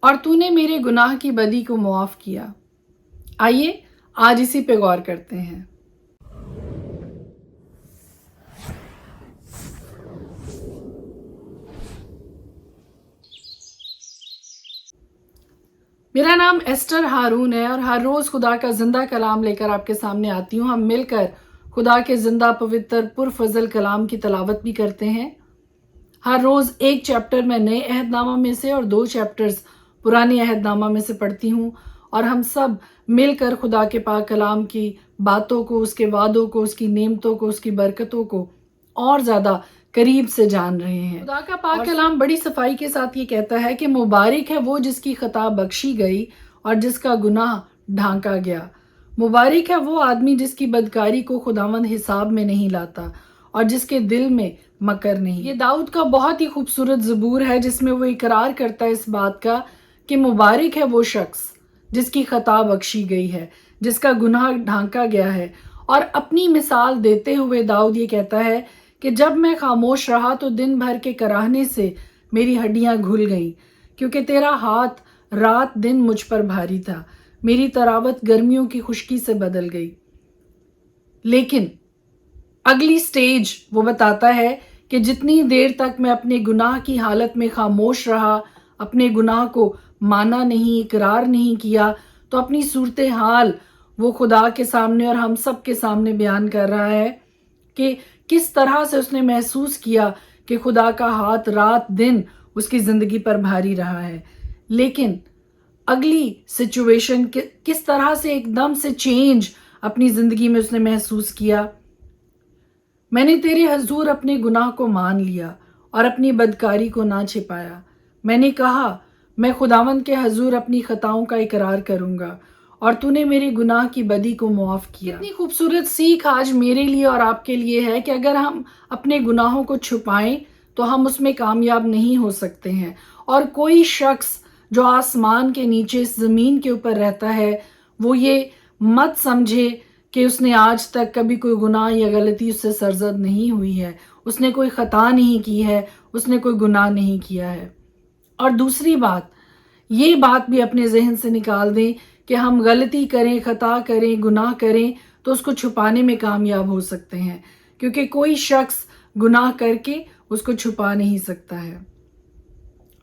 اور تو نے میرے گناہ کی بدی کو معاف کیا۔ آئیے آج اسی پہ غور کرتے ہیں۔ میرا نام ایسٹر ہارون ہے اور ہر روز خدا کا زندہ کلام لے کر آپ کے سامنے آتی ہوں۔ ہم مل کر خدا کے زندہ پوتر پرفضل کلام کی تلاوت بھی کرتے ہیں۔ ہر روز ایک چیپٹر میں نئے عہد نامہ میں سے اور 2 چیپٹرز پرانے عہد نامہ میں سے پڑھتی ہوں، اور ہم سب مل کر خدا کے پاک کلام کی باتوں کو، اس کے وعدوں کو، اس کی نعمتوں کو، اس کی برکتوں کو اور زیادہ قریب سے جان رہے ہیں۔ خدا کا پاک کلام بڑی صفائی کے ساتھ یہ کہتا ہے کہ مبارک ہے وہ جس کی خطا بخشی گئی اور جس کا گناہ ڈھانکا گیا۔ مبارک ہے وہ آدمی جس کی بدکاری کو خداوند حساب میں نہیں لاتا اور جس کے دل میں مکر نہیں۔ یہ داؤد کا بہت ہی خوبصورت زبور ہے جس میں وہ اقرار کرتا ہے اس بات کا کہ مبارک ہے وہ شخص جس کی خطا بخشی گئی ہے، جس کا گناہ ڈھانکا گیا ہے۔ اور اپنی مثال دیتے ہوئے داؤد یہ کہتا ہے کہ جب میں خاموش رہا تو دن بھر کے کراہنے سے میری ہڈیاں گھل گئیں، کیونکہ تیرا ہاتھ رات دن مجھ پر بھاری تھا، میری طراوت گرمیوں کی خشکی سے بدل گئی۔ لیکن اگلی سٹیج وہ بتاتا ہے کہ جتنی دیر تک میں اپنے گناہ کی حالت میں خاموش رہا، اپنے گناہ کو مانا نہیں، اقرار نہیں کیا، تو اپنی صورتحال وہ خدا کے سامنے اور ہم سب کے سامنے بیان کر رہا ہے کہ کس طرح سے اس نے محسوس کیا کہ خدا کا ہاتھ رات دن اس کی زندگی پر بھاری رہا ہے۔ لیکن اگلی سچویشن کس طرح سے ایک دم سے چینج اپنی زندگی میں اس نے محسوس کیا۔ میں نے تیرے حضور اپنے گناہ کو مان لیا اور اپنی بدکاری کو نہ چھپایا۔ میں نے کہا میں خداوند کے حضور اپنی خطاؤں کا اقرار کروں گا اور تو نے میرے گناہ کی بدی کو معاف کیا۔ اتنی خوبصورت سیکھ آج میرے لیے اور آپ کے لیے ہے کہ اگر ہم اپنے گناہوں کو چھپائیں تو ہم اس میں کامیاب نہیں ہو سکتے ہیں، اور کوئی شخص جو آسمان کے نیچے اس زمین کے اوپر رہتا ہے وہ یہ مت سمجھے کہ اس نے آج تک کبھی کوئی گناہ یا غلطی اس سے سرزد نہیں ہوئی ہے، اس نے کوئی خطا نہیں کی ہے، اس نے کوئی گناہ نہیں کیا ہے۔ اور دوسری بات، یہ بات بھی اپنے ذہن سے نکال دیں کہ ہم غلطی کریں، خطا کریں، گناہ کریں تو اس کو چھپانے میں کامیاب ہو سکتے ہیں، کیونکہ کوئی شخص گناہ کر کے اس کو چھپا نہیں سکتا ہے۔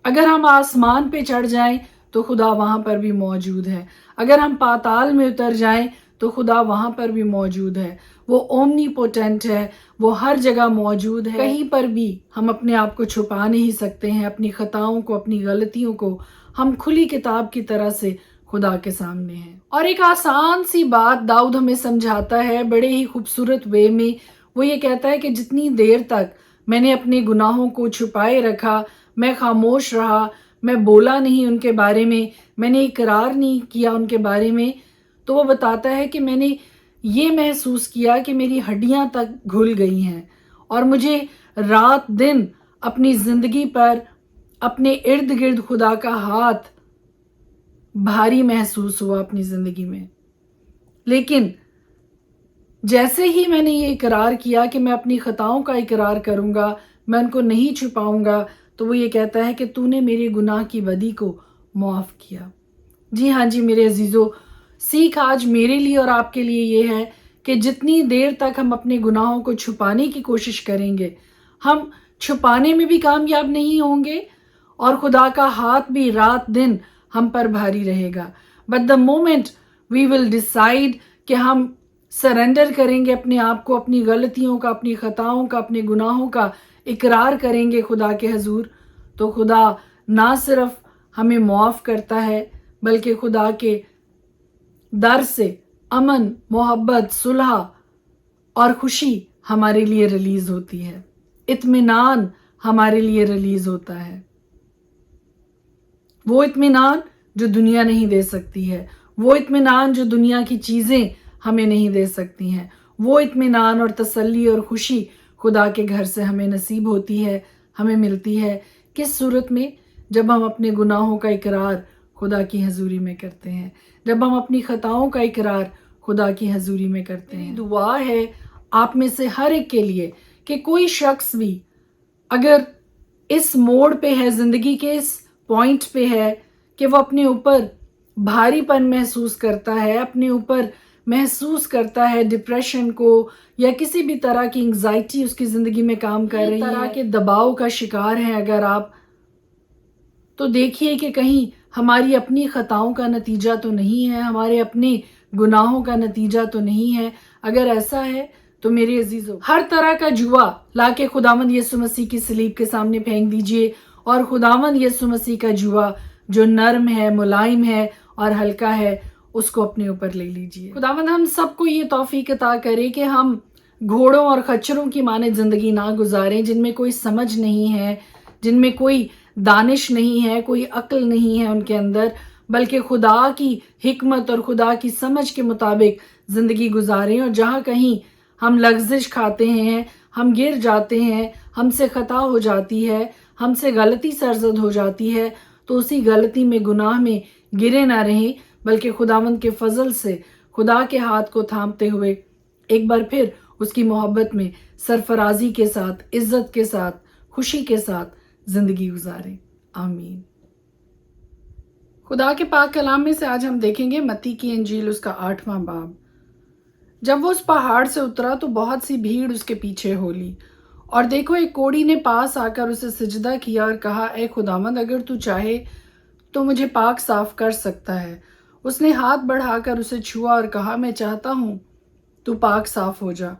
اگر ہم آسمان پہ چڑھ جائیں تو خدا وہاں پر بھی موجود ہے، اگر ہم پاتال میں اتر جائیں تو خدا وہاں پر بھی موجود ہے۔ وہ اومنی پوٹنٹ ہے، وہ ہر جگہ موجود ہے، کہیں پر بھی ہم اپنے آپ کو چھپا نہیں سکتے ہیں، اپنی خطاؤں کو، اپنی غلطیوں کو۔ ہم کھلی کتاب کی طرح سے خدا کے سامنے ہیں۔ اور ایک آسان سی بات داؤد ہمیں سمجھاتا ہے بڑے ہی خوبصورت وے میں۔ وہ یہ کہتا ہے کہ جتنی دیر تک میں نے اپنے گناہوں کو چھپائے رکھا، میں خاموش رہا، میں بولا نہیں ان کے بارے میں نے اقرار نہیں کیا ان کے بارے میں، تو وہ بتاتا ہے کہ میں نے یہ محسوس کیا کہ میری ہڈیاں تک گھل گئی ہیں اور مجھے رات دن اپنی زندگی پر اپنے ارد گرد خدا کا ہاتھ بھاری محسوس ہوا اپنی زندگی میں۔ لیکن جیسے ہی میں نے یہ اقرار کیا کہ میں اپنی خطاؤں کا اقرار کروں گا، میں ان کو نہیں چھپاؤں گا، تو وہ یہ کہتا ہے کہ تو نے میرے گناہ کی بدی کو معاف کیا۔ جی ہاں جی میرے عزیزو، سیکھ آج میرے لیے اور آپ کے لیے یہ ہے کہ جتنی دیر تک ہم اپنے گناہوں کو چھپانے کی کوشش کریں گے، ہم چھپانے میں بھی کامیاب نہیں ہوں گے اور خدا کا ہاتھ بھی رات دن ہم پر بھاری رہے گا۔ But the moment we will decide کہ ہم سرنڈر کریں گے اپنے آپ کو، اپنی غلطیوں کا، اپنی خطاؤں کا، اپنے گناہوں کا اقرار کریں گے خدا کے حضور، تو خدا نہ صرف ہمیں معاف کرتا ہے بلکہ خدا کے در سے امن، محبت، صلح اور خوشی ہمارے لیے ریلیز ہوتی ہے، اطمینان ہمارے لیے ریلیز ہوتا ہے۔ وہ اطمینان جو دنیا نہیں دے سکتی ہے، وہ اطمینان جو دنیا کی چیزیں ہمیں نہیں دے سکتی ہیں، وہ اطمینان اور تسلی اور خوشی خدا کے گھر سے ہمیں نصیب ہوتی ہے، ہمیں ملتی ہے۔ کس صورت میں؟ جب ہم اپنے گناہوں کا اقرار خدا کی حضوری میں کرتے ہیں، جب ہم اپنی خطاؤں کا اقرار خدا کی حضوری میں کرتے ہیں۔ دعا ہے آپ میں سے ہر ایک کے لیے کہ کوئی شخص بھی اگر اس موڑ پہ ہے، زندگی کے اس پوائنٹ پہ ہے کہ وہ اپنے اوپر بھاری پن محسوس کرتا ہے، اپنے اوپر محسوس کرتا ہے ڈپریشن کو یا کسی بھی طرح کی انگزائٹی اس کی زندگی میں کام کر رہی ہے، طرح کے دباؤ کا شکار ہیں اگر آپ، تو دیکھیے کہ کہیں ہماری اپنی خطاؤں کا نتیجہ تو نہیں ہے، ہمارے اپنے گناہوں کا نتیجہ تو نہیں ہے۔ اگر ایسا ہے تو میرے عزیزو، ہر طرح کا جوا لا کے خداوند یسوع مسیح کی صلیب کے سامنے پھینک دیجئے، اور خداوند یسوع مسیح کا جوا جو نرم ہے، ملائم ہے اور ہلکا ہے، اس کو اپنے اوپر لے لیجئے۔ خداوند ہم سب کو یہ توفیق عطا کرے کہ ہم گھوڑوں اور خچروں کی مانند زندگی نہ گزاریں، جن میں کوئی سمجھ نہیں ہے، جن میں کوئی دانش نہیں ہے، کوئی عقل نہیں ہے ان کے اندر، بلکہ خدا کی حکمت اور خدا کی سمجھ کے مطابق زندگی گزاریں، اور جہاں کہیں ہم لغزش کھاتے ہیں، ہم گر جاتے ہیں، ہم سے خطا ہو جاتی ہے، ہم سے غلطی سرزد ہو جاتی ہے، تو اسی غلطی میں، گناہ میں گرے نہ رہیں، بلکہ خداوند کے فضل سے خدا کے ہاتھ کو تھامتے ہوئے ایک بار پھر اس کی محبت میں سرفرازی کے ساتھ، عزت کے ساتھ، خوشی کے ساتھ زندگی گزاریں۔ آمین۔ خدا کے پاک کلام میں سے آج ہم دیکھیں گے متی کی انجیل، اس کا 8واں باب۔ جب وہ اس پہاڑ سے اترا تو بہت سی بھیڑ اس کے پیچھے ہو لی، اور دیکھو ایک کوڑی نے پاس آ کر اسے سجدہ کیا اور کہا، اے خداوند، اگر تو چاہے تو مجھے پاک صاف کر سکتا ہے۔ اس نے ہاتھ بڑھا کر اسے چھوا اور کہا، میں چاہتا ہوں تو پاک صاف ہو جا۔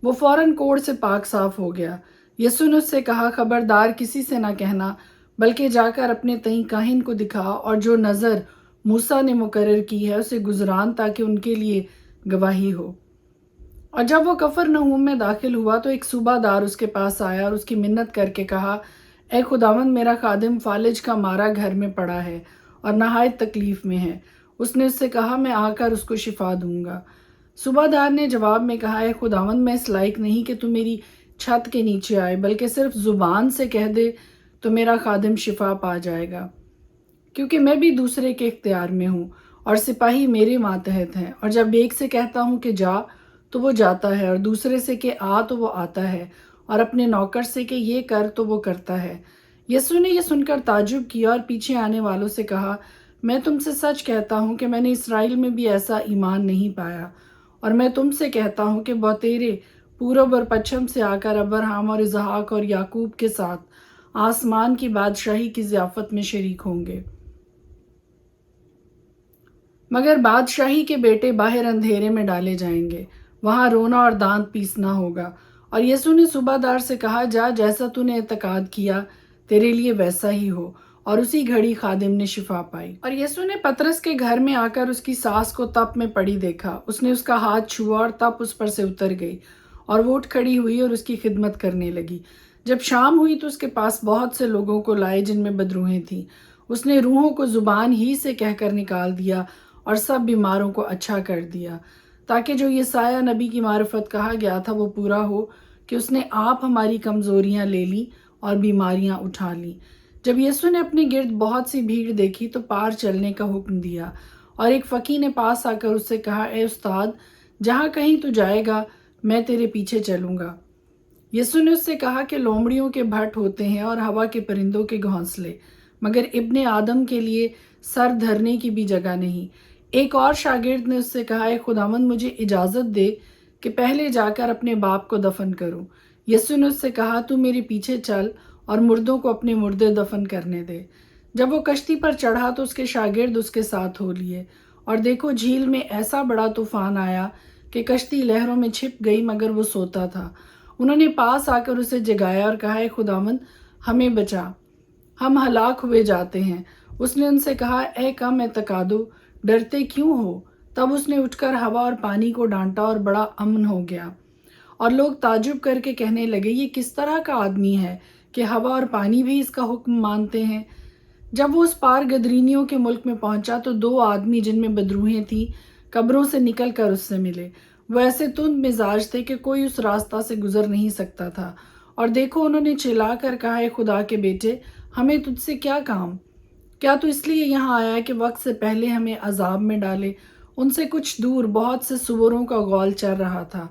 وہ فوراً کوڑ سے پاک صاف ہو گیا۔ یسوع نے اس سے کہا، خبردار کسی سے نہ کہنا، بلکہ جا کر اپنے تئیں کاہن کو دکھا، اور جو نظر موسیٰ نے مقرر کی ہے اسے گزران، تاکہ ان کے لیے گواہی ہو۔ اور جب وہ کفرنہوم میں داخل ہوا تو ایک صوبہ دار اس کے پاس آیا اور اس کی منت کر کے کہا، اے خداوند، میرا خادم فالج کا مارا گھر میں پڑا ہے اور نہایت تکلیف میں ہے۔ اس نے اس سے کہا، میں آ کر اس کو شفا دوں گا۔ صوبہ دار نے جواب میں کہا، اے خداوند، میں اس لائق نہیں کہ تو میری چھت کے نیچے آئے، بلکہ صرف زبان سے کہہ دے تو میرا خادم شفا پا جائے گا، کیونکہ میں بھی دوسرے کے اختیار میں ہوں اور سپاہی میرے ماتحت ہیں، اور جب ایک سے کہتا ہوں کہ جا تو وہ جاتا ہے، اور دوسرے سے کہ آ تو وہ آتا ہے، اور اپنے نوکر سے کہ یہ کر تو وہ کرتا ہے۔ یسوع نے یہ سن کر تعجب کیا اور پیچھے آنے والوں سے کہا، میں تم سے سچ کہتا ہوں کہ میں نے اسرائیل میں بھی ایسا ایمان نہیں پایا، اور میں تم سے کہتا ہوں کہ بہتیرے پورب اور پچھم سے آ کر ابراہیم اور اسحاق اور یعقوب کے ساتھ آسمان کی بادشاہی کی ضیافت میں شریک ہوں گے، مگر بادشاہی کے بیٹے باہر اندھیرے میں ڈالے جائیں گے، وہاں رونا اور دانت پیسنا ہوگا۔ اور یسوع نے صوبہ دار سے کہا، جا، جیسا تو نے اعتقاد کیا تیرے لیے ویسا ہی ہو، اور اسی گھڑی خادم نے شفا پائی۔ اور یسوع نے پطرس کے گھر میں آ کر اس کی ساس کو تپ میں پڑی دیکھا، اس نے اس کا ہاتھ چھوا اور تپ اس پر سے اتر گئی، اور وہ اٹھ کھڑی ہوئی اور اس کی خدمت کرنے لگی۔ جب شام ہوئی تو اس کے پاس بہت سے لوگوں کو لائے جن میں بدروہیں تھیں، اس نے روحوں کو زبان ہی سے کہہ کر نکال دیا اور سب بیماروں کو اچھا کر دیا، تاکہ جو یسایہ نبی کی معرفت کہا گیا تھا وہ پورا ہو کہ اس نے آپ ہماری کمزوریاں لے لیں اور بیماریاں اٹھا لیں۔ جب یسوع نے اپنے گرد بہت سی بھیڑ دیکھی تو پار چلنے کا حکم دیا، اور ایک فقیر نے پاس آ کر اس سے کہا، اے استاد، جہاں کہیں تو جائے گا میں تیرے پیچھے چلوں گا۔ یسوع نے اس سے کہا کہ لومڑیوں کے بھٹ ہوتے ہیں اور ہوا کے پرندوں کے گھونسلے، مگر ابن آدم کے لیے سر دھرنے کی بھی جگہ نہیں۔ ایک اور شاگرد نے اس سے کہا، اے خداوند، مجھے اجازت دے کہ پہلے جا کر اپنے باپ کو دفن کروں۔ یسوع نے اس سے کہا، تو میرے پیچھے چل اور مردوں کو اپنے مردے دفن کرنے دے۔ جب وہ کشتی پر چڑھا تو اس کے شاگرد اس کے ساتھ ہو لیے، اور دیکھو جھیل میں ایسا بڑا طوفان آیا کہ کشتی لہروں میں چھپ گئی، مگر وہ سوتا تھا۔ انہوں نے پاس آ کر اسے جگایا اور کہا، اے خداوند، ہمیں بچا، ہم ہلاک ہوئے جاتے ہیں۔ اس نے ان سے کہا، اے کم اعتقادو، ڈرتے کیوں ہو؟ تب اس نے اٹھ کر ہوا اور پانی کو ڈانٹا اور بڑا امن ہو گیا، اور لوگ تعجب کر کے کہنے لگے، یہ کس طرح کا آدمی ہے کہ ہوا اور پانی بھی اس کا حکم مانتے ہیں۔ جب وہ اس پار گدرینیوں کے ملک میں پہنچا تو دو آدمی جن میں بدروہیں تھیں قبروں سے نکل کر اس سے ملے۔ وہ ایسے تند مزاج تھے کہ کوئی اس راستہ سے گزر نہیں سکتا تھا، اور دیکھو انہوں نے چلا کر کہا، اے خدا کے بیٹے، ہمیں تجھ سے کیا کام؟ کیا تو اس لیے یہاں آیا کہ وقت سے پہلے ہمیں عذاب میں ڈالے؟ ان سے کچھ دور بہت سے سوروں کا غول چر رہا تھا۔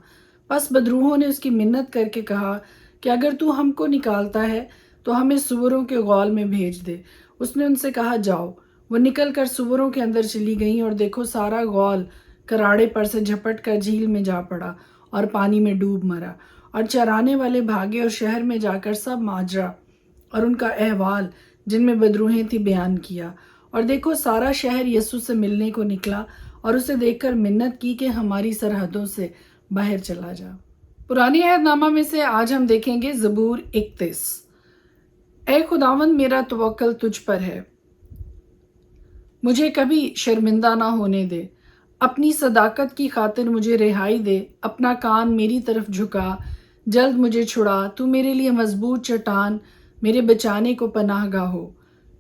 پس بدروہوں نے اس کی منت کر کے کہا کہ اگر تو ہم کو نکالتا ہے تو ہمیں سوروں کے غول میں بھیج دے۔ اس نے ان سے کہا، جاؤ۔ وہ نکل کر سوروں کے اندر چلی گئیں اور دیکھو سارا غول کراڑے پر سے جھپٹ کر جھیل میں جا پڑا اور پانی میں ڈوب مرا، اور چرانے والے بھاگے اور شہر میں جا کر سب ماجرا اور ان کا احوال جن میں بدروہیں تھی بیان کیا۔ اور دیکھو سارا شہر یسوع سے ملنے کو نکلا اور اسے دیکھ کر منت کی کہ ہماری سرحدوں سے باہر چلا جا۔ پرانی عہد نامہ میں سے آج ہم دیکھیں گے زبور 31۔ اے خداوند میرا توکل تجھ پر ہے، مجھے کبھی شرمندہ نہ ہونے دے، اپنی صداقت کی خاطر مجھے رہائی دے، اپنا کان میری طرف جھکا، جلد مجھے چھڑا، تو میرے لیے مضبوط چٹان، میرے بچانے کو پناہ گاہ ہو،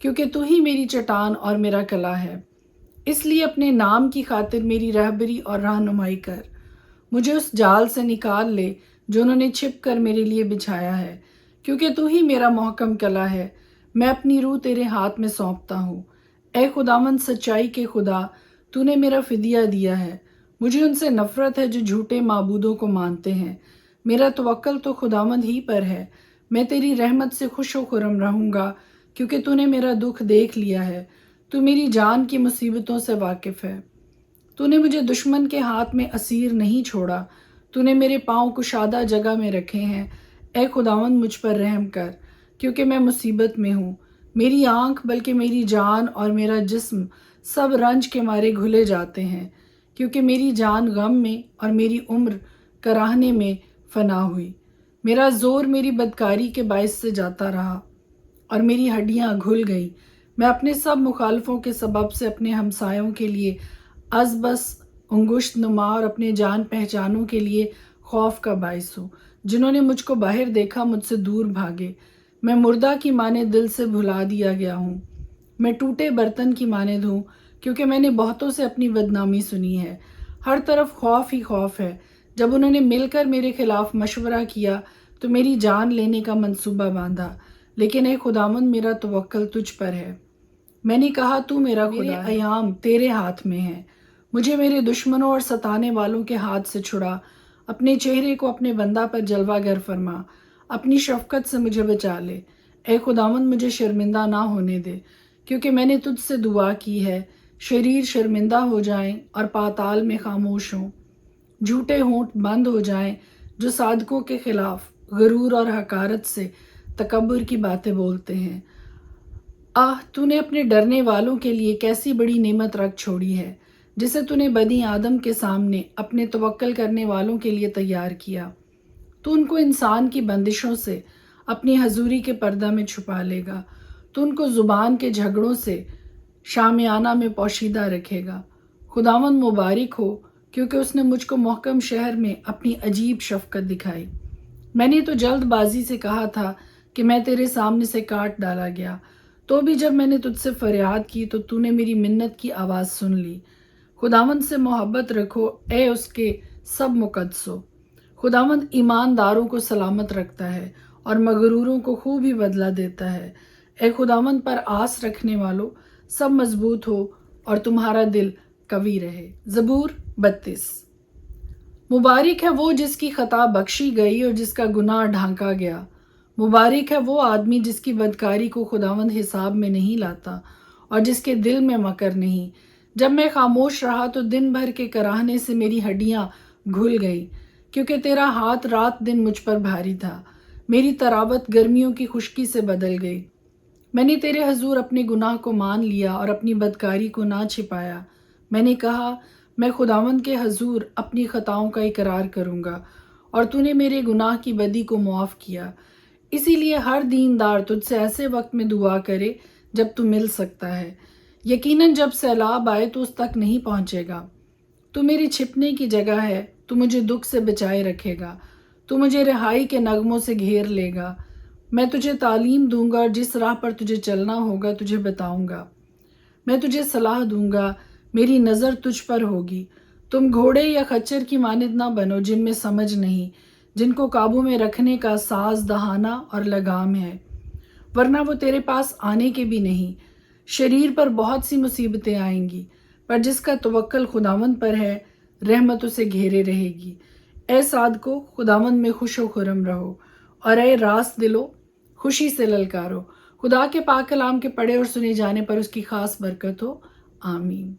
کیونکہ تو ہی میری چٹان اور میرا قلعہ ہے۔ اس لیے اپنے نام کی خاطر میری رہبری اور رہنمائی کر، مجھے اس جال سے نکال لے جو انہوں نے چھپ کر میرے لیے بچھایا ہے، کیونکہ تو ہی میرا محکم قلعہ ہے، میں اپنی روح تیرے ہاتھ میں سونپتا ہوں۔ اے خداوند سچائی کے خدا، تو نے میرا فدیہ دیا ہے، مجھے ان سے نفرت ہے جو جھوٹے معبودوں کو مانتے ہیں۔ میرا توکل تو خداوند ہی پر ہے، میں تیری رحمت سے خوش و خرم رہوں گا، کیونکہ تو نے میرا دکھ دیکھ لیا ہے، تو میری جان کی مصیبتوں سے واقف ہے۔ تو نے مجھے دشمن کے ہاتھ میں اسیر نہیں چھوڑا، تو نے میرے پاؤں کشادہ جگہ میں رکھے ہیں۔ اے خداوند مجھ پر رحم کر، کیونکہ میں مصیبت میں ہوں، میری آنکھ بلکہ میری جان اور میرا جسم سب رنج کے مارے گھلے جاتے ہیں، کیونکہ میری جان غم میں اور میری عمر کراہنے میں فنا ہوئی۔ میرا زور میری بدکاری کے باعث سے جاتا رہا اور میری ہڈیاں گھل گئیں۔ میں اپنے سب مخالفوں کے سبب سے اپنے ہمسایوں کے لیے ازبس انگشت نما اور اپنے جان پہچانوں کے لیے خوف کا باعث ہوں۔ جنہوں نے مجھ کو باہر دیکھا مجھ سے دور بھاگے۔ میں مردہ کی مانند دل سے بھلا دیا گیا ہوں، میں ٹوٹے برتن کی مانند ہوں، کیونکہ میں نے بہتوں سے اپنی بدنامی سنی ہے۔ ہر طرف خوف ہی خوف ہے۔ جب انہوں نے مل کر میرے خلاف مشورہ کیا تو میری جان لینے کا منصوبہ باندھا، لیکن اے خداوند میرا توکل تجھ پر ہے۔ میں نے کہا تو میرا خدا ہے، میرے ایام تیرے ہاتھ میں ہیں، مجھے میرے دشمنوں اور ستانے والوں کے ہاتھ سے چھڑا، اپنے چہرے کو اپنے بندہ پر جلوہ گر فرما، اپنی شفقت سے مجھے بچا لے۔ اے خداوند مجھے شرمندہ نہ ہونے دے، کیونکہ میں نے تجھ سے دعا کی ہے۔ شریر شرمندہ ہو جائیں اور پاتال میں خاموش ہوں، جھوٹے ہونٹ بند ہو جائیں جو صادقوں کے خلاف غرور اور حقارت سے تکبر کی باتیں بولتے ہیں۔ تو نے اپنے ڈرنے والوں کے لیے کیسی بڑی نعمت رکھ چھوڑی ہے، جسے تو نے بنی آدم کے سامنے اپنے توکل کرنے والوں کے لیے تیار کیا۔ تو ان کو انسان کی بندشوں سے اپنی حضوری کے پردہ میں چھپا لے گا، تو ان کو زبان کے جھگڑوں سے شامیانہ میں پوشیدہ رکھے گا۔ خداوند مبارک ہو، کیونکہ اس نے مجھ کو محکم شہر میں اپنی عجیب شفقت دکھائی۔ میں نے تو جلد بازی سے کہا تھا کہ میں تیرے سامنے سے کاٹ ڈالا گیا، تو بھی جب میں نے تجھ سے فریاد کی تو نے میری منت کی آواز سن لی۔ خداوند سے محبت رکھو اے اس کے سب مقدسو۔ خداوند ایمانداروں کو سلامت رکھتا ہے اور مغروروں کو خوب ہی بدلہ دیتا ہے۔ اے خداوند پر آس رکھنے والو، سب مضبوط ہو اور تمہارا دل قوی رہے۔ زبور 32۔ مبارک ہے وہ جس کی خطا بخشی گئی اور جس کا گناہ ڈھانکا گیا۔ مبارک ہے وہ آدمی جس کی بدکاری کو خداوند حساب میں نہیں لاتا اور جس کے دل میں مکر نہیں۔ جب میں خاموش رہا تو دن بھر کے کراہنے سے میری ہڈیاں گھل گئیں، کیونکہ تیرا ہاتھ رات دن مجھ پر بھاری تھا۔ میری تراوت گرمیوں کی خشکی سے بدل گئی۔ میں نے تیرے حضور اپنے گناہ کو مان لیا اور اپنی بدکاری کو نہ چھپایا۔ میں نے کہا میں خداوند کے حضور اپنی خطاؤں کا اقرار کروں گا، اور تو نے میرے گناہ کی بدی کو معاف کیا۔ اسی لیے ہر دیندار تجھ سے ایسے وقت میں دعا کرے جب تو مل سکتا ہے۔ یقیناً جب سیلاب آئے تو اس تک نہیں پہنچے گا۔ تو میری چھپنے کی جگہ ہے، تو مجھے دکھ سے بچائے رکھے گا، تو مجھے رہائی کے نغموں سے گھیر لے گا۔ میں تجھے تعلیم دوں گا اور جس راہ پر تجھے چلنا ہوگا تجھے بتاؤں گا۔ میں تجھے صلاح دوں گا، میری نظر تجھ پر ہوگی۔ تم گھوڑے یا خچر کی مانند نہ بنو جن میں سمجھ نہیں، جن کو قابو میں رکھنے کا ساز دہانہ اور لگام ہے، ورنہ وہ تیرے پاس آنے کے بھی نہیں۔ شریر پر بہت سی مصیبتیں آئیں گی، پر جس کا توکل خداوند پر ہے رحمت اسے گھیرے رہے گی۔ اے صادقو، خداوند میں خوش و خرم رہو، اور اے راست دلو خوشی سے للکارو۔ خدا کے پاک کلام کے پڑھے اور سنے جانے پر اس کی خاص برکت ہو، آمین۔